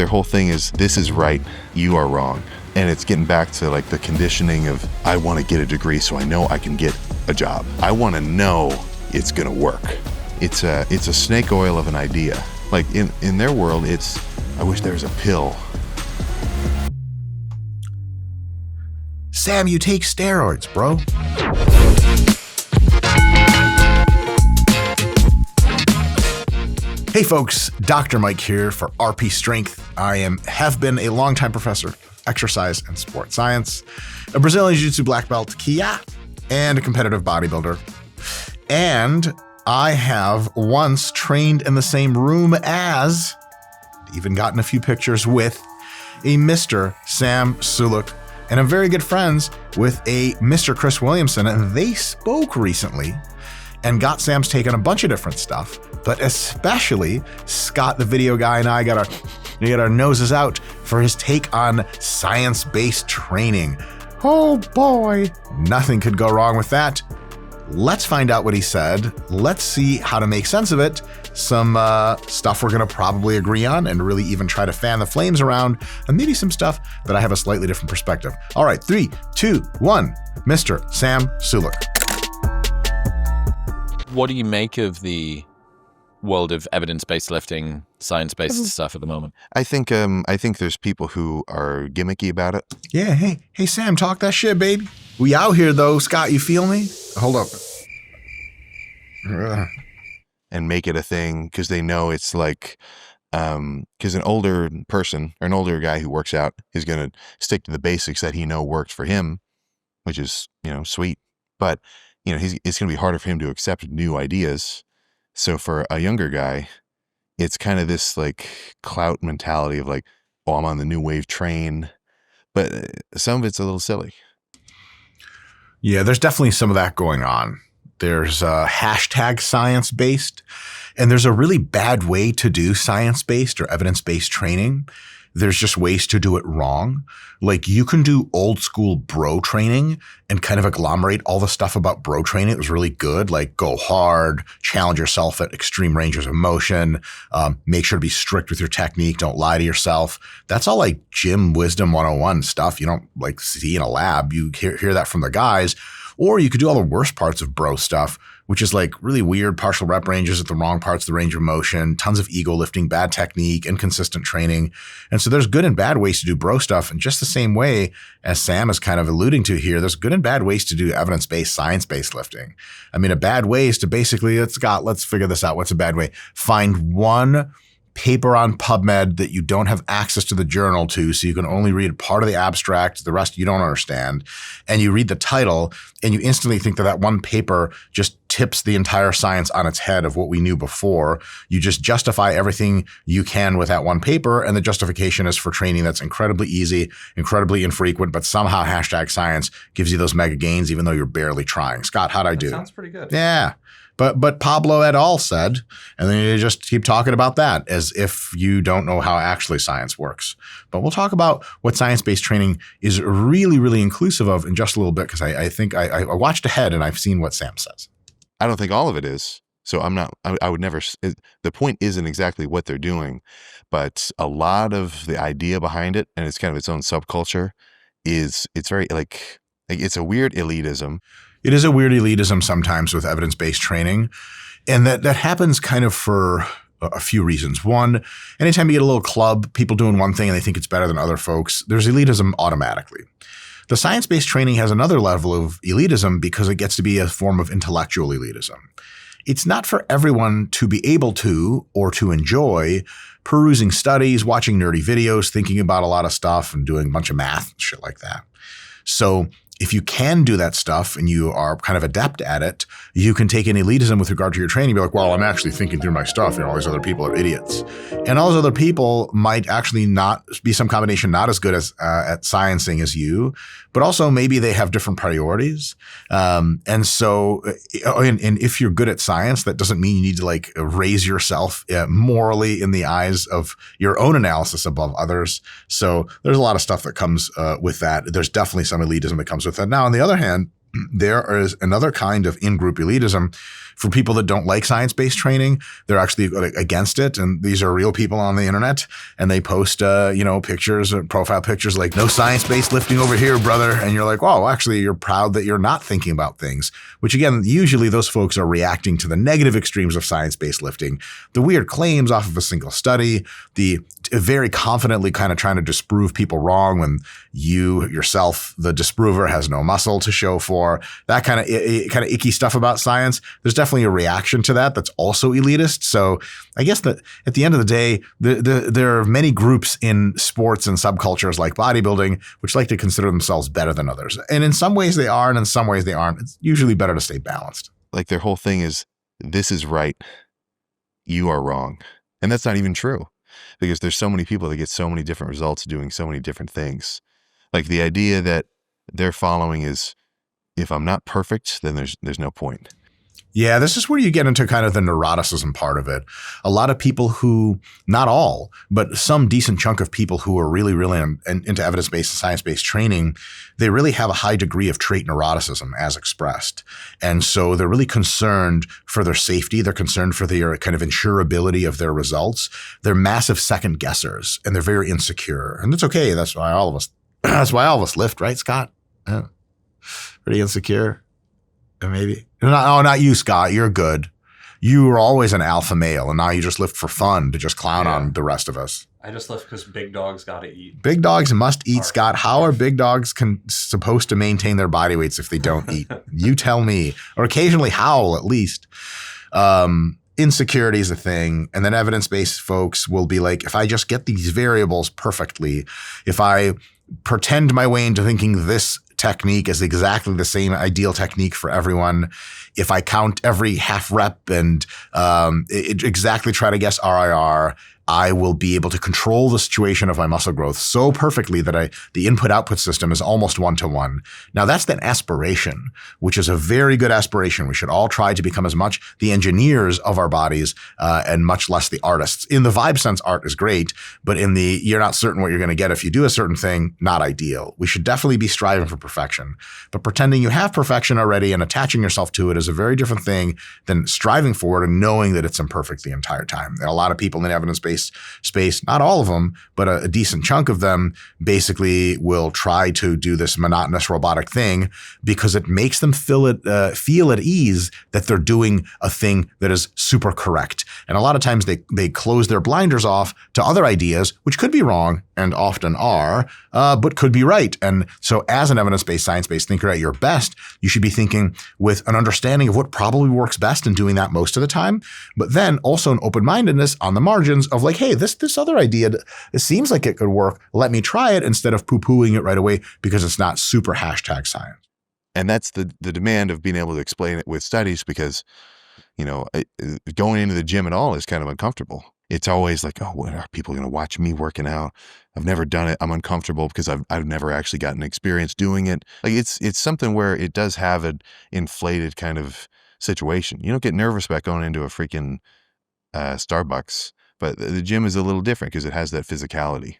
their whole thing is, this is right, you are wrong. And it's getting back to like the conditioning of, I want to get a degree so I know I can get a job. I want to know it's going to work. It's a snake oil of an idea. Like in their world, it's, I wish there was a pill. Sam, you take steroids, bro. Hey folks, Dr. Mike here for RP Strength. I have been a longtime professor of exercise and sport science, a Brazilian Jiu-Jitsu black belt, Kia, and a competitive bodybuilder. And I have once trained in the same room as, even gotten a few pictures with, a Mr. Sam Sulek. And I'm very good friends with a Mr. Chris Williamson, and they spoke recently and got Sam's take on a bunch of different stuff, but especially Scott, the video guy, and I got our noses out for his take on science-based training. Oh boy, nothing could go wrong with that. Let's find out what he said. Let's see how to make sense of it. Some stuff we're gonna probably agree on and really even try to fan the flames around, and maybe some stuff that I have a slightly different perspective. All right, 3, 2, 1, Mr. Sam Sulek. What do you make of the world of evidence-based lifting, science-based stuff at the moment? I think there's people who are gimmicky about it. Yeah, hey Sam, talk that shit, baby. We out here though, Scott, you feel me? Hold up. And make it a thing because they know it's like, because an older person or an older guy who works out is going to stick to the basics that he know works for him, which is, sweet. But, it's going to be harder for him to accept new ideas. So for a younger guy, it's kind of this like clout mentality of like, oh, I'm on the new wave train. But some of it's a little silly. Yeah, there's definitely some of that going on. There's hashtag science-based, and there's a really bad way to do science-based or evidence-based training. There's just ways to do it wrong. Like you can do old school bro training and kind of agglomerate all the stuff about bro training that was really good, like go hard, challenge yourself at extreme ranges of motion, make sure to be strict with your technique, don't lie to yourself. That's all like gym wisdom 101 stuff you don't like see in a lab. You hear that from the guys. Or you could do all the worst parts of bro stuff, which is like really weird partial rep ranges at the wrong parts of the range of motion, tons of ego lifting, bad technique, inconsistent training. And so there's good and bad ways to do bro stuff. And just the same way as Sam is kind of alluding to here, there's good and bad ways to do evidence-based, science-based lifting. I mean, a bad way is to basically, let's figure this out. What's a bad way? Find one paper on PubMed that you don't have access to the journal to, so you can only read part of the abstract, the rest you don't understand, and you read the title and you instantly think that one paper just tips the entire science on its head of what we knew before. You just justify everything you can with that one paper, and the justification is for training that's incredibly easy, incredibly infrequent, but somehow hashtag science gives you those mega gains even though you're barely trying. Scott, how'd I do? Sounds pretty good. Yeah. But Pablo et al. Said, and then you just keep talking about that as if you don't know how actually science works. But we'll talk about what science-based training is really, really inclusive of in just a little bit, because I think I watched ahead and I've seen what Sam says. I don't think all of it is. So I would never, the point isn't exactly what they're doing, but a lot of the idea behind it, and it's kind of its own subculture, it's very like it's a weird elitism. It is a weird elitism sometimes with evidence-based training. And that happens kind of for a few reasons. One, anytime you get a little club, people doing one thing and they think it's better than other folks, there's elitism automatically. The science-based training has another level of elitism because it gets to be a form of intellectual elitism. It's not for everyone to be able to or to enjoy perusing studies, watching nerdy videos, thinking about a lot of stuff and doing a bunch of math and shit like that. So if you can do that stuff and you are kind of adept at it, you can take an elitism with regard to your training and be like, well, I'm actually thinking through my stuff. All these other people are idiots. And all those other people might actually not be some combination, not as good as at sciencing as you, but also maybe they have different priorities. And so, and if you're good at science, that doesn't mean you need to like raise yourself morally in the eyes of your own analysis above others. So there's a lot of stuff that comes with that. There's definitely some elitism that comes with that. Now, on the other hand, there is another kind of in-group elitism for people that don't like science-based training. They're actually against it. And these are real people on the internet, and they post, pictures, profile pictures like, no science-based lifting over here, brother. And you're like, oh, actually, you're proud that you're not thinking about things, which again, usually those folks are reacting to the negative extremes of science-based lifting, the weird claims off of a single study, the very confidently kind of trying to disprove people wrong when you yourself, the disprover, has no muscle to show for, that kind of icky stuff about science. There's definitely a reaction to that that's also elitist. So I guess that at the end of the day, there are many groups in sports and subcultures like bodybuilding which like to consider themselves better than others. And in some ways they are, and in some ways they aren't. It's usually better to stay balanced. Like their whole thing is, this is right, you are wrong. And that's not even true, because there's so many people that get so many different results doing so many different things. Like the idea that they're following is, if I'm not perfect, then there's no point. Yeah, this is where you get into kind of the neuroticism part of it. A lot of people who, not all, but some decent chunk of people who are really, really into evidence-based and science-based training, they really have a high degree of trait neuroticism as expressed. And so they're really concerned for their safety. They're concerned for their kind of insurability of their results. They're massive second guessers, and they're very insecure. And it's okay. That's why all of us lift, right, Scott? Yeah. Pretty insecure. Maybe. Not you, Scott. You're good. You were always an alpha male, and now you just lift for fun to just clown on the rest of us. I just lift because big dogs got to eat. Big dogs must eat, Scott. How are big dogs supposed to maintain their body weights if they don't eat? You tell me. Or occasionally howl, at least. Insecurity is a thing. And then evidence-based folks will be like, if I just get these variables perfectly, if I pretend my way into thinking this technique is exactly the same ideal technique for everyone, if I count every half rep and exactly try to guess RIR, I will be able to control the situation of my muscle growth so perfectly that the input-output system is almost one-to-one. Now, that's an aspiration, which is a very good aspiration. We should all try to become as much the engineers of our bodies and much less the artists. In the vibe sense, art is great, but in the you're not certain what you're going to get if you do a certain thing, not ideal. We should definitely be striving for perfection. But pretending you have perfection already and attaching yourself to it is a very different thing than striving for it and knowing that it's imperfect the entire time. There are a lot of people in evidence-based space, not all of them, but a decent chunk of them basically will try to do this monotonous robotic thing because it makes them feel at ease that they're doing a thing that is super correct. And a lot of times they close their blinders off to other ideas, which could be wrong and often are, but could be right. And so as an evidence-based, science-based thinker at your best, you should be thinking with an understanding of what probably works best and doing that most of the time, but then also an open-mindedness on the margins of like, hey, this other idea, it seems like it could work. Let me try it instead of poo-pooing it right away because it's not super #science. And that's the demand of being able to explain it with studies, because, going into the gym at all is kind of uncomfortable. It's always like, oh, what are people going to watch me working out? I've never done it. I'm uncomfortable because I've never actually gotten experience doing it. Like it's something where it does have an inflated kind of situation. You don't get nervous about going into a freaking Starbucks, but the gym is a little different because it has that physicality.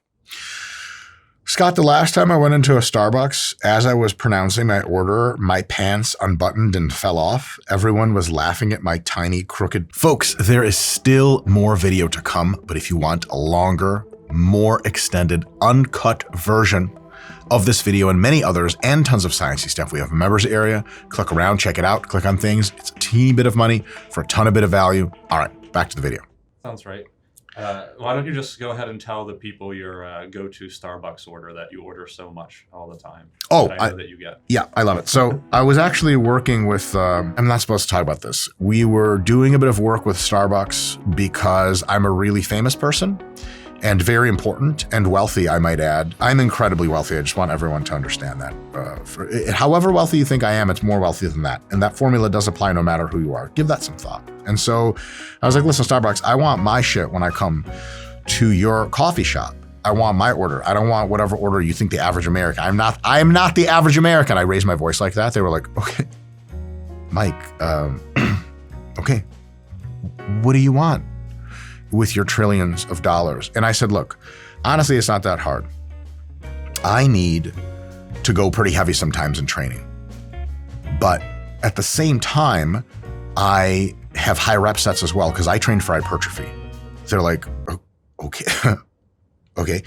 Scott, the last time I went into a Starbucks, as I was pronouncing my order, my pants unbuttoned and fell off. Everyone was laughing at my tiny, crooked... Folks, there is still more video to come, but if you want a longer, more extended, uncut version of this video and many others and tons of sciencey stuff, we have a members area. Click around, check it out, click on things. It's a teeny bit of money for a ton of bit of value. All right, back to the video. Sounds right. Why don't you just go ahead and tell the people your go-to Starbucks order that you order so much all the time? Oh, that I know that you get. Yeah, I love it. So I was actually working with, I'm not supposed to talk about this. We were doing a bit of work with Starbucks because I'm a really famous person and very important and wealthy, I might add. I'm incredibly wealthy. I just want everyone to understand that. However wealthy you think I am, it's more wealthy than that. And that formula does apply no matter who you are. Give that some thought. And so I was like, listen, Starbucks, I want my shit when I come to your coffee shop. I want my order. I don't want whatever order you think the average American. I am not the average American. I raised my voice like that. They were like, okay, Mike, okay, what do you want with your trillions of dollars? And I said, look, honestly, it's not that hard. I need to go pretty heavy sometimes in training. But at the same time, I have high rep sets as well because I trained for hypertrophy. They're like, okay, okay.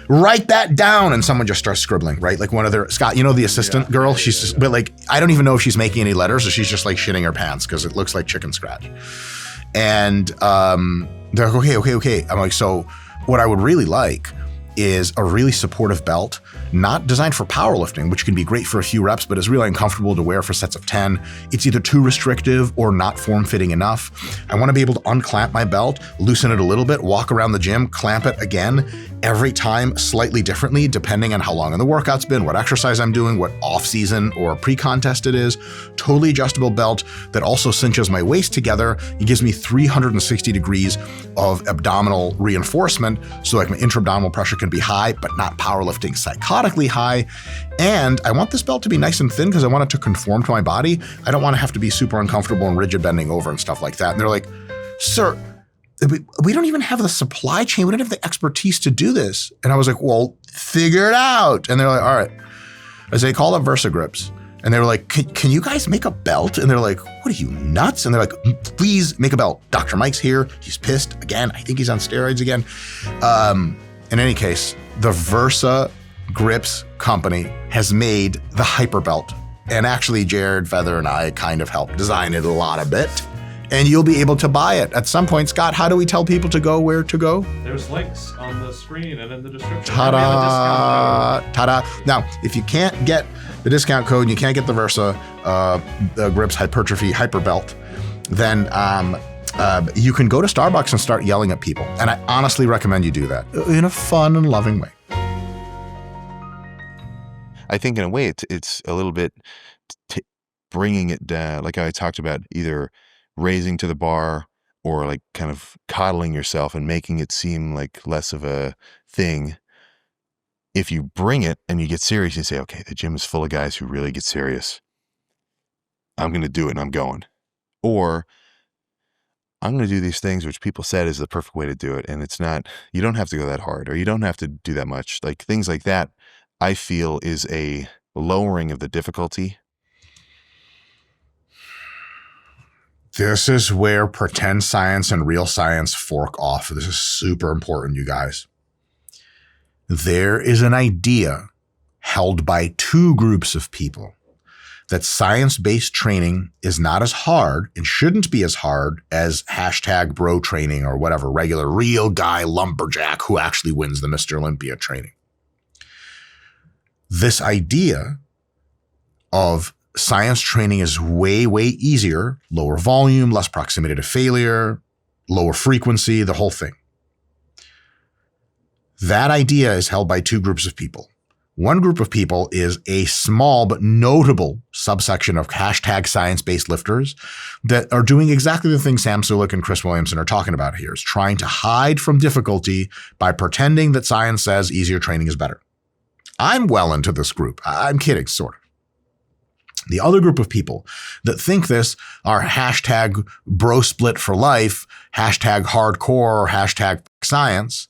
Write that down. And someone just starts scribbling, right? Like one of their, Scott, the assistant girl, she's just, but like, I don't even know if she's making any letters or she's just like shitting her pants because it looks like chicken scratch. And they're like, okay. I'm like, so what I would really like is a really supportive belt, not designed for powerlifting, which can be great for a few reps, but is really uncomfortable to wear for sets of 10. It's either too restrictive or not form-fitting enough. I want to be able to unclamp my belt, loosen it a little bit, walk around the gym, clamp it again, every time slightly differently, depending on how long in the workout's been, what exercise I'm doing, what off-season or pre-contest it is. Totally adjustable belt that also cinches my waist together. It gives me 360 degrees of abdominal reinforcement, so like my intra-abdominal pressure can be high, but not powerlifting psychotically high. And I want this belt to be nice and thin because I want it to conform to my body. I don't want to have to be super uncomfortable and rigid bending over and stuff like that. And they're like, sir, we don't even have the supply chain. We don't have the expertise to do this. And I was like, well, figure it out. And they're like, all right. I say, call up Versa Grips. And they were like, can you guys make a belt? And they're like, what are you, nuts? And they're like, please make a belt. Dr. Mike's here. He's pissed again. I think he's on steroids again. In any case, the Versa Grips company has made the Hyper Belt. And actually, Jared Feather and I kind of helped design it a lot of bit. And you'll be able to buy it at some point. Scott, how do we tell people to go, where to go? There's links on the screen and in the description. Ta-da! Ta-da! Now, if you can't get the discount code and you can't get the Versa the Grips Hypertrophy Hyper Belt, then you can go to Starbucks and start yelling at people. And I honestly recommend you do that in a fun and loving way. I think in a way it's a little bit bringing it down, like I talked about, either raising to the bar or like kind of coddling yourself and making it seem like less of a thing. If you bring it and you get serious, you say, okay, the gym is full of guys who really get serious. I'm going to do it and I'm going. Or I'm going to do these things which people said is the perfect way to do it. And it's not, you don't have to go that hard or you don't have to do that much. Like things like that, I feel is a lowering of the difficulty. This is where pretend science and real science fork off. This is super important, you guys. There is an idea held by two groups of people that science-based training is not as hard and shouldn't be as hard as hashtag bro training or whatever, regular real guy lumberjack who actually wins the Mr. Olympia training. This idea of science training is way, way easier, lower volume, less proximity to failure, lower frequency, the whole thing. That idea is held by two groups of people. One group of people is a small but notable subsection of hashtag science-based lifters that are doing exactly the thing Sam Sulek and Chris Williamson are talking about here, is trying to hide from difficulty by pretending that science says easier training is better. I'm well into this group. I'm kidding, sort of. The other group of people that think this are hashtag bro split for life, hashtag hardcore, hashtag science.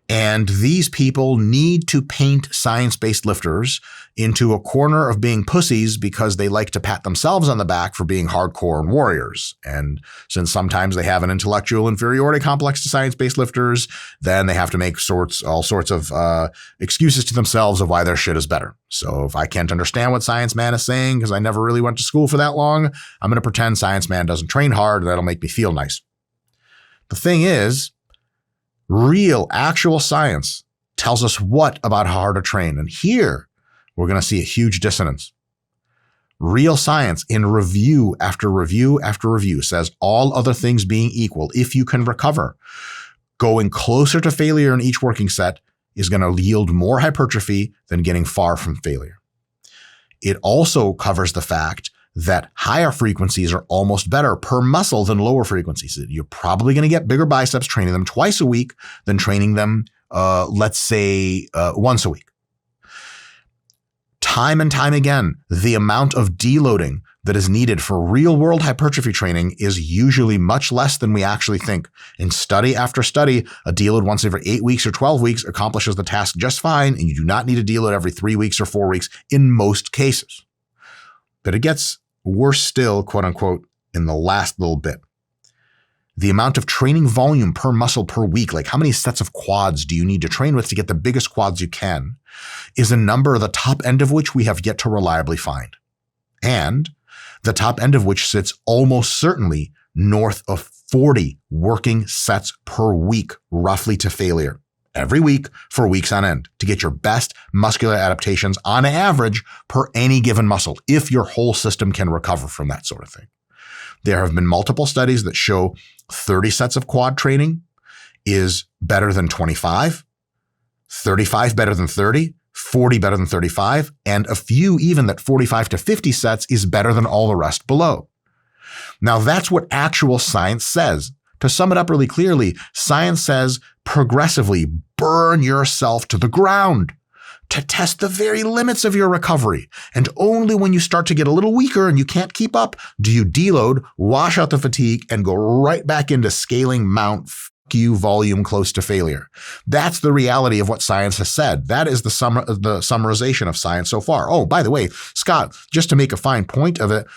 And these people need to paint science-based lifters into a corner of being pussies because they like to pat themselves on the back for being hardcore and warriors. And since sometimes they have an intellectual inferiority complex to science-based lifters, then they have to make all sorts of excuses to themselves of why their shit is better. So if I can't understand what Science Man is saying because I never really went to school for that long, I'm going to pretend Science Man doesn't train hard and that'll make me feel nice. The thing is, real, actual science tells us what about how hard to train. And here, we're going to see a huge dissonance. Real science in review after review after review says all other things being equal, if you can recover, going closer to failure in each working set is going to yield more hypertrophy than getting far from failure. It also covers the fact that higher frequencies are almost better per muscle than lower frequencies. You're probably going to get bigger biceps training them twice a week than training them, let's say, once a week. Time and time again, the amount of deloading that is needed for real-world hypertrophy training is usually much less than we actually think. In study after study, a deload once every 8 weeks or 12 weeks accomplishes the task just fine, and you do not need a deload every 3 weeks or 4 weeks in most cases. But it gets worse still, quote unquote, in the last little bit. The amount of training volume per muscle per week, like how many sets of quads do you need to train with to get the biggest quads you can, is a number, the top end of which we have yet to reliably find. And the top end of which sits almost certainly north of 40 working sets per week, roughly to failure, every week for weeks on end to get your best muscular adaptations on average per any given muscle, if your whole system can recover from that sort of thing. There have been multiple studies that show 30 sets of quad training is better than 25, 35 better than 30, 40 better than 35, and a few even that 45 to 50 sets is better than all the rest below. Now that's what actual science says. To sum it up really clearly, science says progressively burn yourself to the ground to test the very limits of your recovery. And only when you start to get a little weaker and you can't keep up, do you deload, wash out the fatigue, and go right back into scaling Mount you volume close to failure. That's the reality of what science has said. That is the summarization of science so far. Oh, by the way, Scott, just to make a fine point of it,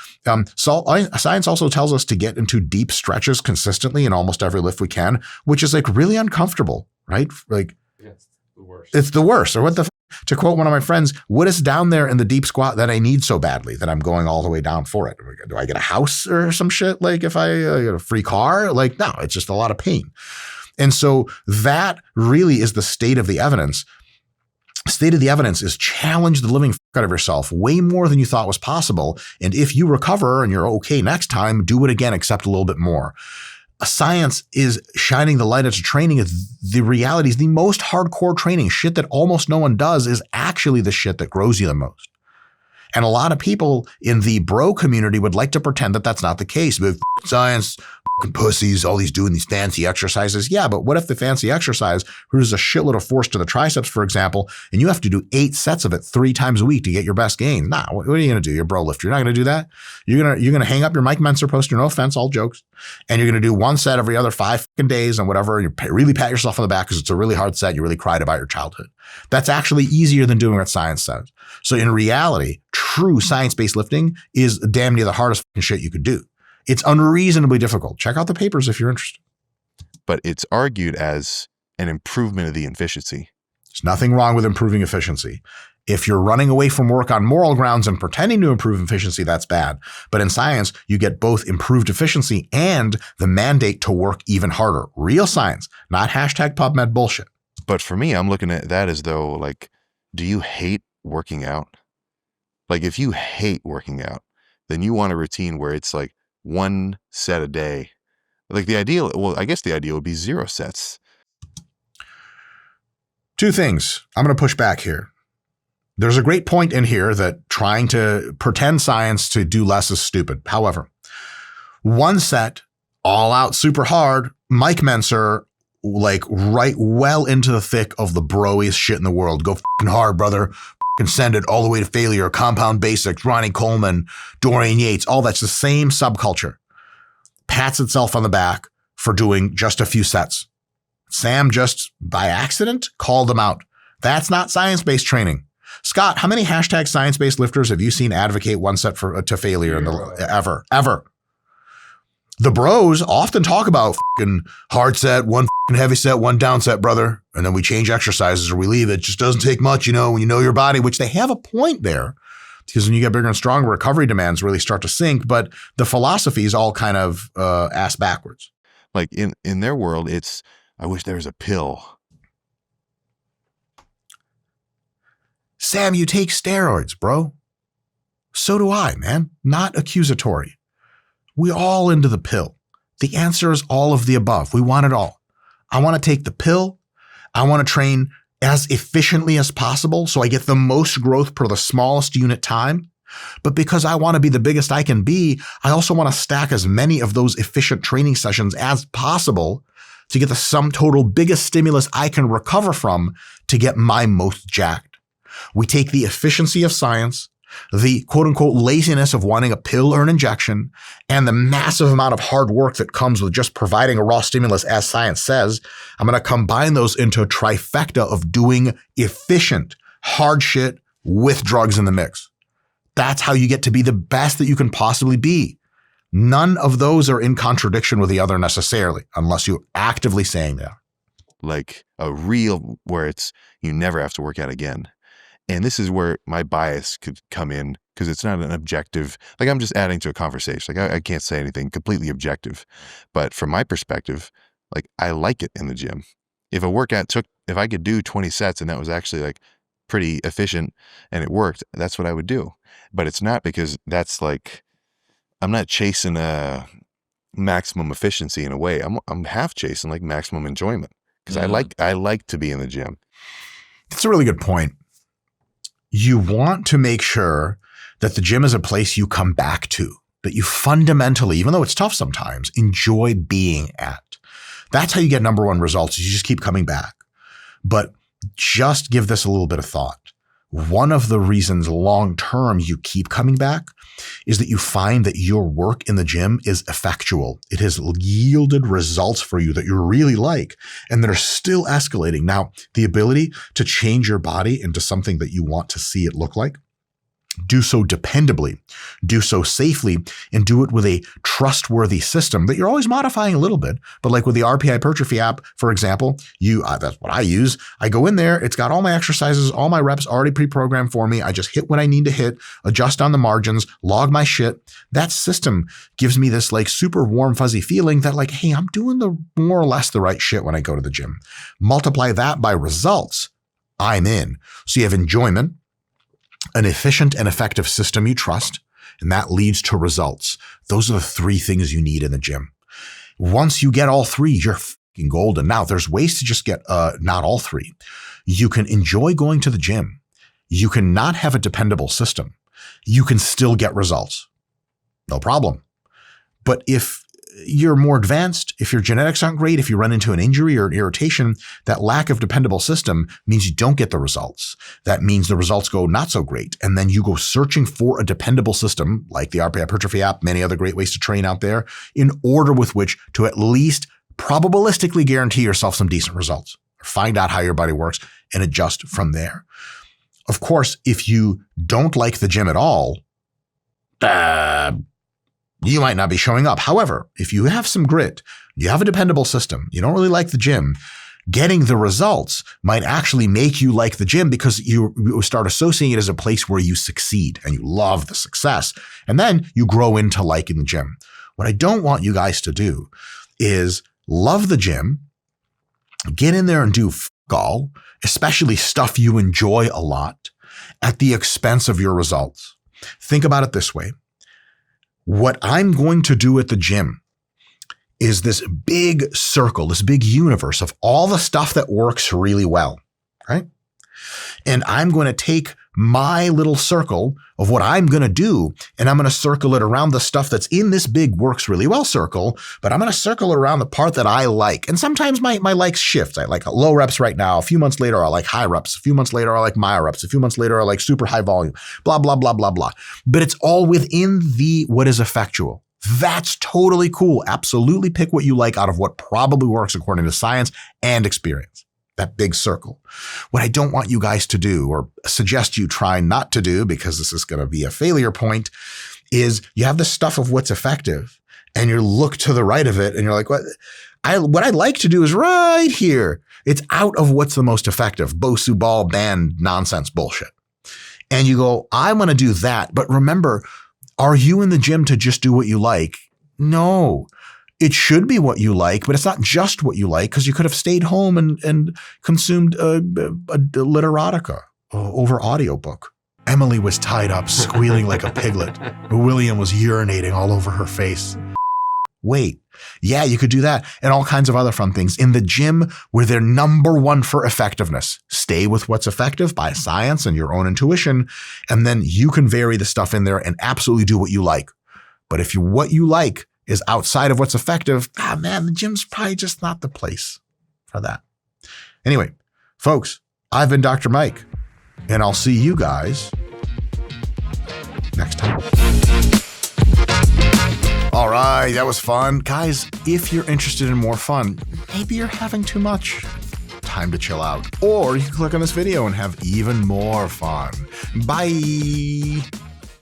science also tells us to get into deep stretches consistently in almost every lift we can, which is like really uncomfortable, right? Like It's the worst. it's the worst. Or what the to quote one of my friends, what is down there in the deep squat that I need so badly that I'm going all the way down for it? Do I get a house or some shit? Like if I get a free car? Like, no, it's just a lot of pain. And so that really is the state of the evidence. State of the evidence is challenge the living out of yourself way more than you thought was possible. And if you recover and you're okay next time, do it again, except a little bit more. Science is shining the light into training. The reality is the most hardcore training, shit that almost no one does, is actually the shit that grows you the most. And a lot of people in the bro community would like to pretend that that's not the case. But science, fucking pussies, all these doing these fancy exercises. Yeah, but what if the fancy exercise produces a shitload of force to the triceps, for example, and you have to do 8 sets of it 3 times a week to get your best gains? Nah, what are you going to do? You're a bro lifter. You're not going to do that. You're going to hang up your Mike Menser poster, no offense, all jokes, and you're going to do 1 set every other 5 fucking days and whatever. And you really pat yourself on the back because it's a really hard set. You really cried about your childhood. That's actually easier than doing what science says. So in reality, true science-based lifting is damn near the hardest fucking shit you could do. It's unreasonably difficult. Check out the papers if you're interested. But it's argued as an improvement of the efficiency. There's nothing wrong with improving efficiency. If you're running away from work on moral grounds and pretending to improve efficiency, that's bad. But in science, you get both improved efficiency and the mandate to work even harder. Real science, not hashtag PubMed bullshit. But for me, I'm looking at that as though, like, do you hate working out? Like, if you hate working out, then you want a routine where it's like 1 set a day. Like the ideal, well, I guess the ideal would be 0 sets. 2 things. I'm going to push back here. There's a great point in here that trying to pretend science to do less is stupid. However, 1 set, all out, super hard, Mike Menser, like right well into the thick of the broiest shit in the world. Go fucking hard, brother. Fucking send it all the way to failure. Compound Basics, Ronnie Coleman, Dorian Yates, all that's the same subculture. Pats itself on the back for doing just a few sets. Sam just by accident called them out. That's not science-based training. Scott, how many hashtag science-based lifters have you seen advocate 1 set to failure ever? The bros often talk about fucking hard set, 1 fucking heavy set, 1 down set, brother. And then we change exercises or we leave. It just doesn't take much, when you know your body, which they have a point there. Because when you get bigger and stronger, recovery demands really start to sink. But the philosophy is all kind of ass backwards. Like in their world, it's, I wish there was a pill. Sam, you take steroids, bro. So do I, man. Not accusatory. We all into the pill. The answer is all of the above. We want it all. I want to take the pill. I want to train as efficiently as possible so I get the most growth per the smallest unit time. But because I want to be the biggest I can be, I also want to stack as many of those efficient training sessions as possible to get the sum total biggest stimulus I can recover from to get my most jacked. We take the efficiency of science, the quote unquote laziness of wanting a pill or an injection, and the massive amount of hard work that comes with just providing a raw stimulus, as science says. I'm going to combine those into a trifecta of doing efficient, hard shit with drugs in the mix. That's how you get to be the best that you can possibly be. None of those are in contradiction with the other necessarily, unless you're actively saying they are. Like a real where it's you never have to work out again. And this is where my bias could come in because it's not an objective, like I'm just adding to a conversation. Like I can't say anything completely objective, but from my perspective, like I like it in the gym. If a workout if I could do 20 sets and that was actually like pretty efficient and it worked, that's what I would do. But it's not because that's like, I'm not chasing a maximum efficiency in a way. I'm half chasing like maximum enjoyment because I like to be in the gym. That's a really good point. You want to make sure that the gym is a place you come back to, that you fundamentally, even though it's tough sometimes, enjoy being at. That's how you get number one results. You just keep coming back. But just give this a little bit of thought. One of the reasons long-term you keep coming back is that you find that your work in the gym is effectual. It has yielded results for you that you really like and that are still escalating. Now, the ability to change your body into something that you want to see it look like, do so dependably, do so safely, and do it with a trustworthy system that you're always modifying a little bit. But like with the RP Hypertrophy app, for example, that's what I use. I go in there, it's got all my exercises, all my reps already pre-programmed for me. I just hit what I need to hit, adjust on the margins, log my shit. That system gives me this like super warm, fuzzy feeling that like, hey, I'm doing the more or less the right shit when I go to the gym. Multiply that by results, I'm in. So you have enjoyment, an efficient and effective system you trust, and that leads to results. Those are the three things you need in the gym. Once you get all three, you're fucking golden. Now, there's ways to just get not all three. You can enjoy going to the gym. You can not have a dependable system. You can still get results. No problem. But if you're more advanced, if your genetics aren't great, if you run into an injury or an irritation, that lack of dependable system means you don't get the results. That means the results go not so great. And then you go searching for a dependable system like the RP Hypertrophy app, many other great ways to train out there, in order with which to at least probabilistically guarantee yourself some decent results. Find out how your body works and adjust from there. Of course, if you don't like the gym at all, you might not be showing up. However, if you have some grit, you have a dependable system, you don't really like the gym, getting the results might actually make you like the gym because you start associating it as a place where you succeed and you love the success. And then you grow into liking the gym. What I don't want you guys to do is love the gym, get in there and do f*** all, especially stuff you enjoy a lot, at the expense of your results. Think about it this way. What I'm going to do at the gym is this big circle, this big universe of all the stuff that works really well, right? And I'm going to take my little circle of what I'm going to do, and I'm going to circle it around the stuff that's in this big works really well circle, but I'm going to circle it around the part that I like. And sometimes my likes shift. I like low reps right now. A few months later, I like high reps. A few months later, I like my reps. A few months later, I like super high volume, blah, blah, blah, blah, blah. But it's all within what is effectual. That's totally cool. Absolutely pick what you like out of what probably works according to science and experience. That big circle. What I don't want you guys to do, or suggest you try not to do, because this is going to be a failure point, is you have the stuff of what's effective and you look to the right of it and you're like, what I'd like to do is right here. It's out of what's the most effective, Bosu ball band nonsense bullshit. And you go, I want to do that. But remember, are you in the gym to just do what you like? No. It should be what you like, but it's not just what you like, because you could have stayed home and consumed a literotica over audiobook. Emily was tied up, squealing like a piglet. William was urinating all over her face. Wait, yeah, you could do that and all kinds of other fun things. In the gym, where they're number one for effectiveness. Stay with what's effective by science and your own intuition, and then you can vary the stuff in there and absolutely do what you like. But if what you like is outside of what's effective, man, the gym's probably just not the place for that. Anyway, folks, I've been Dr. Mike, and I'll see you guys next time. All right, that was fun. Guys, if you're interested in more fun, maybe you're having too much, time to chill out. Or you can click on this video and have even more fun. Bye.